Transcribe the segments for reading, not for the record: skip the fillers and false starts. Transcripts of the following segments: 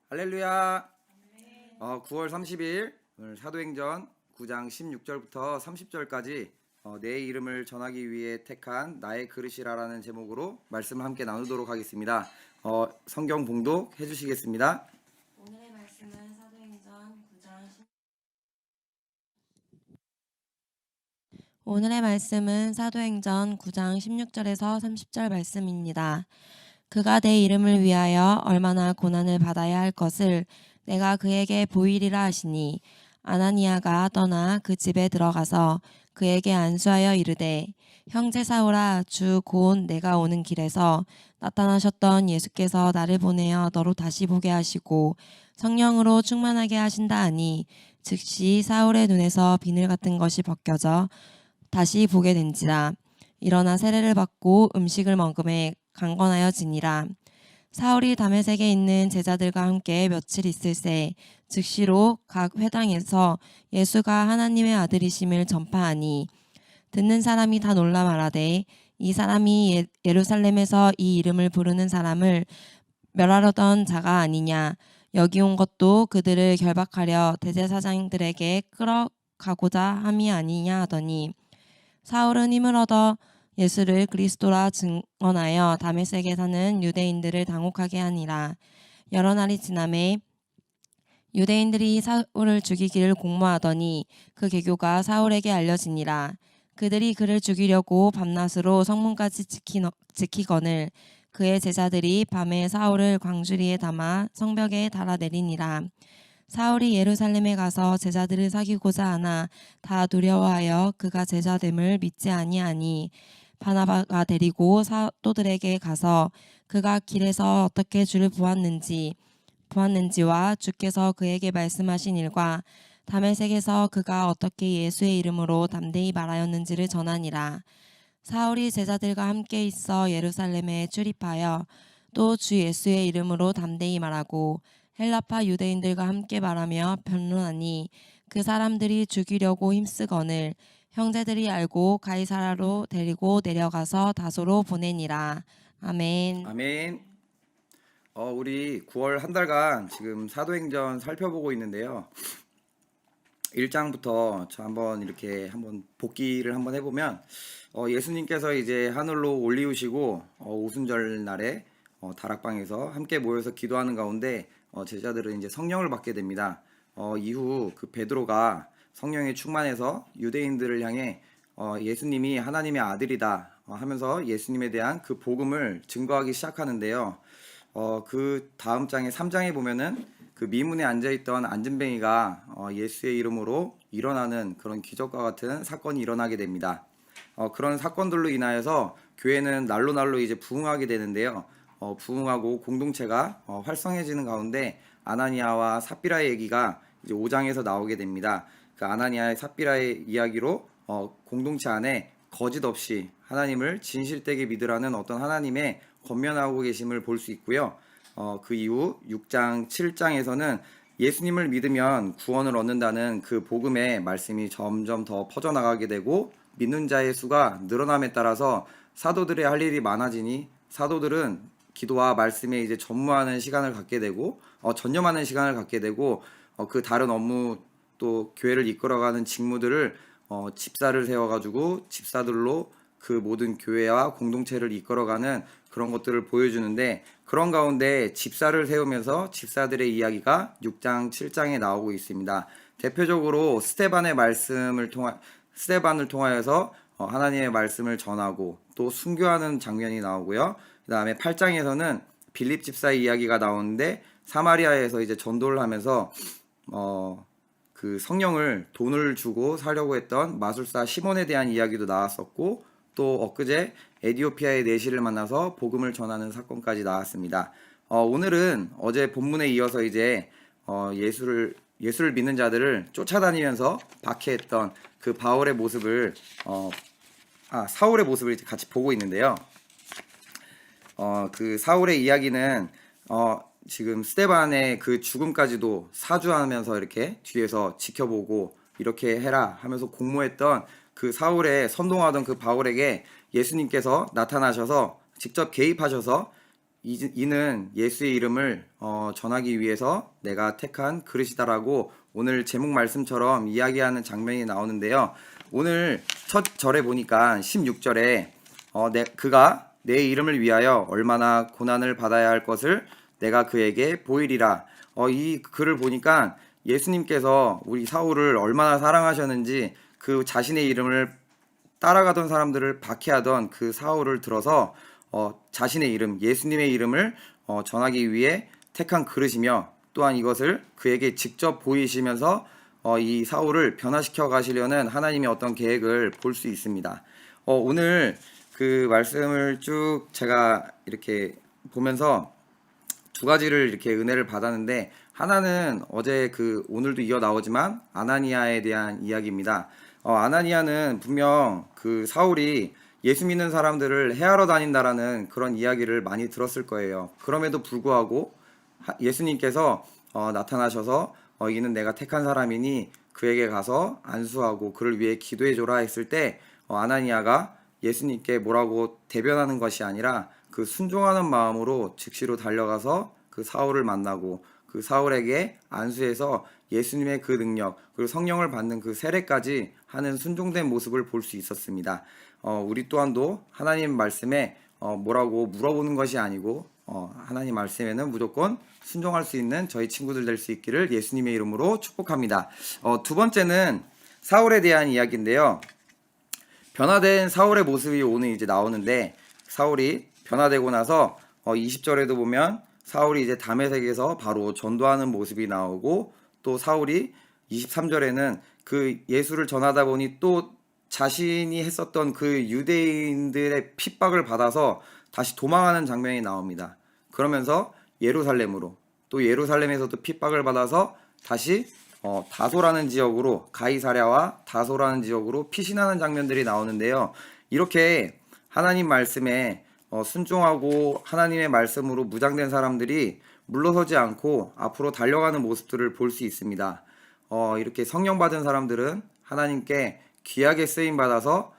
할렐루야. 9월 30일 오늘 사도행전 9장 16절부터 30절까지 내 이름을 전하기 위해 택한 나의 그릇이라라는 제목으로 말씀을 함께 나누도록 하겠습니다. 성경 봉독 해주시겠습니다. 오늘의 말씀은 사도행전 9장 16절에서 30절 말씀입니다. 그가 내 이름을 위하여 얼마나 고난을 받아야 할 것을 내가 그에게 보이리라 하시니 아나니아가 떠나 그 집에 들어가서 그에게 안수하여 이르되 형제 사울아 주 곧 내가 오는 길에서 나타나셨던 예수께서 나를 보내어 너로 다시 보게 하시고 성령으로 충만하게 하신다 하니 즉시 사울의 눈에서 비늘 같은 것이 벗겨져 다시 보게 된지라. 일어나 세례를 받고 음식을 먹음에 강건하여지니라. 사울이 다메섹에 있는 제자들과 함께 며칠 있을새 즉시로 각 회당에서 예수가 하나님의 아들이심을 전파하니 듣는 사람이 다 놀라 말하되 이 사람이 예루살렘에서 이 이름을 부르는 사람을 멸하려던 자가 아니냐. 여기 온 것도 그들을 결박하려 대제사장들에게 끌어가고자 함이 아니냐 하더니 사울은 힘을 얻어 예수를 그리스도라 증언하여 다메섹에 사는 유대인들을 당혹하게 하니라. 여러 날이 지나매 유대인들이 사울을 죽이기를 공모하더니 그 계교가 사울에게 알려지니라. 그들이 그를 죽이려고 밤낮으로 성문까지 지키거늘 그의 제자들이 밤에 사울을 광주리에 담아 성벽에 달아내리니라. 사울이 예루살렘에 가서 제자들을 사귀고자 하나 다 두려워하여 그가 제자됨을 믿지 아니하니 바나바가 데리고 사도들에게 가서 그가 길에서 어떻게 주를 보았는지와 주께서 그에게 말씀하신 일과 다메섹에서 그가 어떻게 예수의 이름으로 담대히 말하였는지를 전하니라. 사울이 제자들과 함께 있어 예루살렘에 출입하여 또 주 예수의 이름으로 담대히 말하고 헬라파 유대인들과 함께 말하며 변론하니 그 사람들이 죽이려고 힘쓰거늘 형제들이 알고 가이사라로 데리고 내려가서 다소로 보내니라. 아멘. 아멘. 우리 9월 한 달간 지금 사도행전 살펴보고 있는데요. 1장부터 저 한번 복기를 한번 해보면 예수님께서 이제 하늘로 올리우시고 오순절 날에 다락방에서 함께 모여서 기도하는 가운데 제자들은 이제 성령을 받게 됩니다. 이후 그 베드로가 성령에 충만해서 유대인들을 향해 예수님이 하나님의 아들이다 하면서 예수님에 대한 그 복음을 증거하기 시작하는데요. 그 다음 장에 3장에 보면은 그 미문에 앉아있던 안진뱅이가 예수의 이름으로 일어나는 그런 기적과 같은 사건이 일어나게 됩니다. 그런 사건들로 인하여서 교회는 날로 이제 부흥하게 되는데요. 부흥하고 공동체가 활성해지는 가운데 아나니아와 삽비라의 얘기가 이제 5장에서 나오게 됩니다. 그 아나니아의 삽비라의 이야기로 공동체 안에 거짓 없이 하나님을 진실되게 믿으라는 어떤 하나님의 권면하고 계심을 볼 수 있고요. 그 이후 6장, 7장에서는 예수님을 믿으면 구원을 얻는다는 그 복음의 말씀이 점점 더 퍼져나가게 되고 믿는 자의 수가 늘어남에 따라서 사도들의 할 일이 많아지니 사도들은 기도와 말씀에 이제 전무하는 시간을 갖게 되고 전념하는 시간을 갖게 되고 그 다른 업무 또 교회를 이끌어가는 직무들을 집사를 세워가지고 집사들로 그 모든 교회와 공동체를 이끌어가는 그런 것들을 보여주는데 그런 가운데 집사를 세우면서 집사들의 이야기가 6장, 7장에 나오고 있습니다. 대표적으로 스테반을 통하여서 하나님의 말씀을 전하고 또 순교하는 장면이 나오고요. 그 다음에 8장에서는 빌립 집사의 이야기가 나오는데 사마리아에서 이제 전도를 하면서 그 성령을 돈을 주고 사려고 했던 마술사 시몬에 대한 이야기도 나왔었고 또 엊그제 에디오피아의 내시를 만나서 복음을 전하는 사건까지 나왔습니다. 오늘은 어제 본문에 이어서 이제 예수를 믿는 자들을 쫓아다니면서 박해했던 그 사울의 모습을 같이 보고 있는데요. 그 사울의 이야기는 지금 스데반의 그 죽음까지도 사주하면서 이렇게 뒤에서 지켜보고 이렇게 해라 하면서 공모했던 그 사울의 선동하던 그 바울에게 예수님께서 나타나셔서 직접 개입하셔서 이는 예수의 이름을 전하기 위해서 내가 택한 그릇이다라고 오늘 제목 말씀처럼 이야기하는 장면이 나오는데요. 오늘 첫 절에 보니까 16절에 그가 내 이름을 위하여 얼마나 고난을 받아야 할 것을 내가 그에게 보이리라. 이 글을 보니까 예수님께서 우리 사울을 얼마나 사랑하셨는지 그 자신의 이름을 따라가던 사람들을 박해하던 그 사울을 들어서 자신의 이름, 예수님의 이름을 전하기 위해 택한 그릇이며 또한 이것을 그에게 직접 보이시면서 이 사울을 변화시켜 가시려는 하나님의 어떤 계획을 볼 수 있습니다. 오늘 그 말씀을 쭉 제가 이렇게 보면서 두 가지를 이렇게 은혜를 받았는데, 하나는 어제 오늘도 이어 나오지만 아나니아에 대한 이야기입니다. 아나니아는 분명 그 사울이 예수 믿는 사람들을 해하러 다닌다라는 그런 이야기를 많이 들었을 거예요. 그럼에도 불구하고 예수님께서 나타나셔서 이는 내가 택한 사람이니 그에게 가서 안수하고 그를 위해 기도해 줘라 했을 때 아나니아가 예수님께 뭐라고 대변하는 것이 아니라 그 순종하는 마음으로 즉시로 달려가서 그 사울을 만나고 그 사울에게 안수해서 예수님의 그 능력 그리고 성령을 받는 그 세례까지 하는 순종된 모습을 볼 수 있었습니다. 우리 또한도 하나님 말씀에 뭐라고 물어보는 것이 아니고 하나님 말씀에는 무조건 순종할 수 있는 저희 친구들 될 수 있기를 예수님의 이름으로 축복합니다. 두 번째는 사울에 대한 이야기인데요. 변화된 사울의 모습이 오늘 이제 나오는데, 사울이 변화되고 나서 20절에도 보면 사울이 이제 다메섹에서 바로 전도하는 모습이 나오고, 또 사울이 23절에는 그 예수를 전하다 보니 또 자신이 했었던 그 유대인들의 핍박을 받아서 다시 도망하는 장면이 나옵니다. 그러면서 예루살렘으로, 또 예루살렘에서도 핍박을 받아서 다시 다소라는 지역으로, 가이사랴와 다소라는 지역으로 피신하는 장면들이 나오는데요. 이렇게 하나님 말씀에 순종하고 하나님의 말씀으로 무장된 사람들이 물러서지 않고 앞으로 달려가는 모습들을 볼 수 있습니다. 이렇게 성령 받은 사람들은 하나님께 귀하게 쓰임 받아서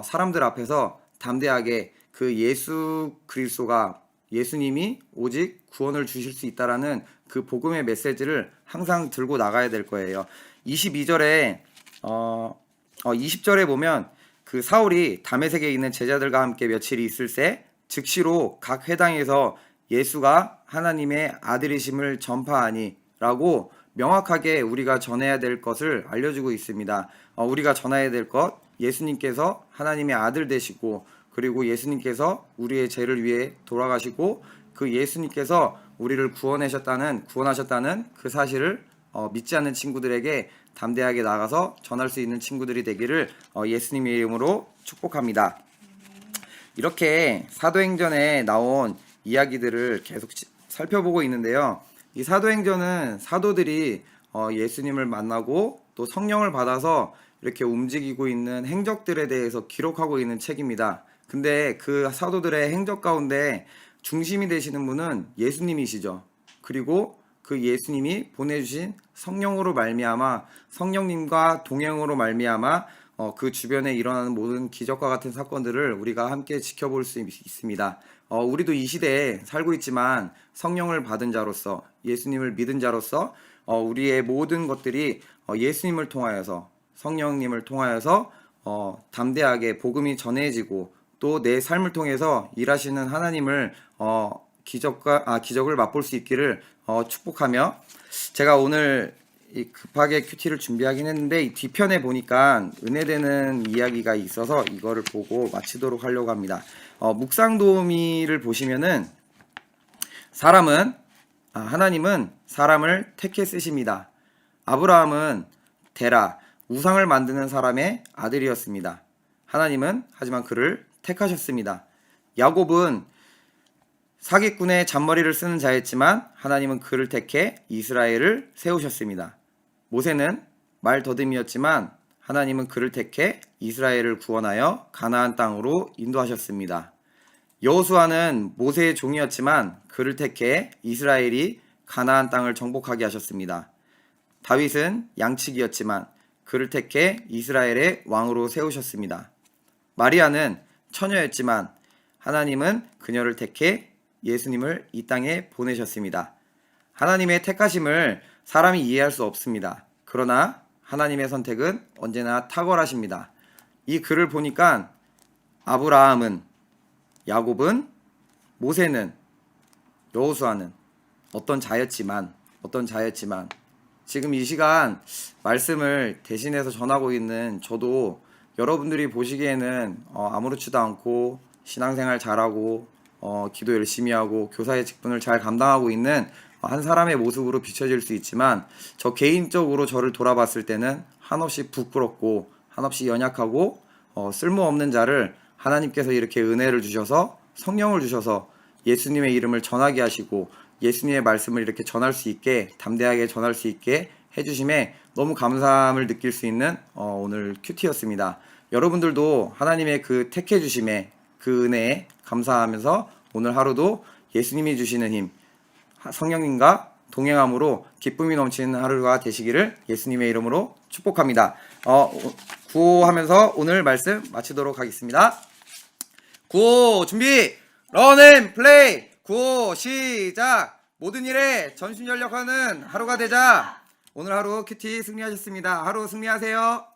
사람들 앞에서 담대하게 그 예수 그리스도가, 예수님이 오직 구원을 주실 수 있다라는 그 복음의 메시지를 항상 들고 나가야 될 거예요. 22절에 20절에 보면 그 사울이 다메섹에 있는 제자들과 함께 며칠 있을새 즉시로 각 회당에서 예수가 하나님의 아들이심을 전파하니 라고 명확하게 우리가 전해야 될 것을 알려주고 있습니다. 우리가 전해야 될 것, 예수님께서 하나님의 아들 되시고, 그리고 예수님께서 우리의 죄를 위해 돌아가시고 그 예수님께서 우리를 구원하셨다는 그 사실을 믿지 않는 친구들에게 담대하게 나가서 전할 수 있는 친구들이 되기를 예수님의 이름으로 축복합니다. 이렇게 사도행전에 나온 이야기들을 계속 살펴보고 있는데요. 이 사도행전은 사도들이 예수님을 만나고 또 성령을 받아서 이렇게 움직이고 있는 행적들에 대해서 기록하고 있는 책입니다. 근데 그 사도들의 행적 가운데 중심이 되시는 분은 예수님이시죠. 그리고 그 예수님이 보내주신 성령으로 말미암아, 성령님과 동행으로 말미암아 그 주변에 일어나는 모든 기적과 같은 사건들을 우리가 함께 지켜볼 수 있습니다. 우리도 이 시대에 살고 있지만 성령을 받은 자로서, 예수님을 믿은 자로서 우리의 모든 것들이 예수님을 통하여서, 성령님을 통하여서 담대하게 복음이 전해지고 또 내 삶을 통해서 일하시는 하나님을 기적을 맛볼 수 있기를 축복하며, 제가 오늘 급하게 큐티를 준비하긴 했는데 이 뒤편에 보니까 은혜되는 이야기가 있어서 이거를 보고 마치도록 하려고 합니다. 묵상 도우미를 보시면은 하나님은 사람을 택해 쓰십니다. 아브라함은 데라, 우상을 만드는 사람의 아들이었습니다. 하나님은 하지만 그를 택하셨습니다. 야곱은 사기꾼의 잔머리를 쓰는 자였지만 하나님은 그를 택해 이스라엘을 세우셨습니다. 모세는 말 더듬이었지만 하나님은 그를 택해 이스라엘을 구원하여 가나안 땅으로 인도하셨습니다. 여호수아는 모세의 종이었지만 그를 택해 이스라엘이 가나안 땅을 정복하게 하셨습니다. 다윗은 양치기였지만 그를 택해 이스라엘의 왕으로 세우셨습니다. 마리아는 처녀였지만 하나님은 그녀를 택해 예수님을 이 땅에 보내셨습니다. 하나님의 택하심을 사람이 이해할 수 없습니다. 그러나 하나님의 선택은 언제나 탁월하십니다. 이 글을 보니까 아브라함은, 야곱은, 모세는, 여호수아는 어떤 자였지만 지금 이 시간 말씀을 대신해서 전하고 있는 저도 여러분들이 보시기에는 아무렇지도 않고 신앙생활 잘하고 기도 열심히 하고 교사의 직분을 잘 감당하고 있는 한 사람의 모습으로 비춰질 수 있지만, 저 개인적으로 저를 돌아봤을 때는 한없이 부끄럽고 한없이 연약하고 쓸모없는 자를 하나님께서 이렇게 은혜를 주셔서 성령을 주셔서 예수님의 이름을 전하게 하시고 예수님의 말씀을 이렇게 전할 수 있게, 담대하게 전할 수 있게 해주심에 너무 감사함을 느낄 수 있는 오늘 큐티였습니다. 여러분들도 하나님의 그 택해 주심에, 그 은혜에 감사하면서 오늘 하루도 예수님이 주시는 힘, 성령님과 동행함으로 기쁨이 넘치는 하루가 되시기를 예수님의 이름으로 축복합니다. 구호하면서 오늘 말씀 마치도록 하겠습니다. 구호 준비, 런앤플레이. 구호 시작. 모든 일에 전심전력하는 하루가 되자. 오늘 하루 큐티 승리하셨습니다. 하루 승리하세요.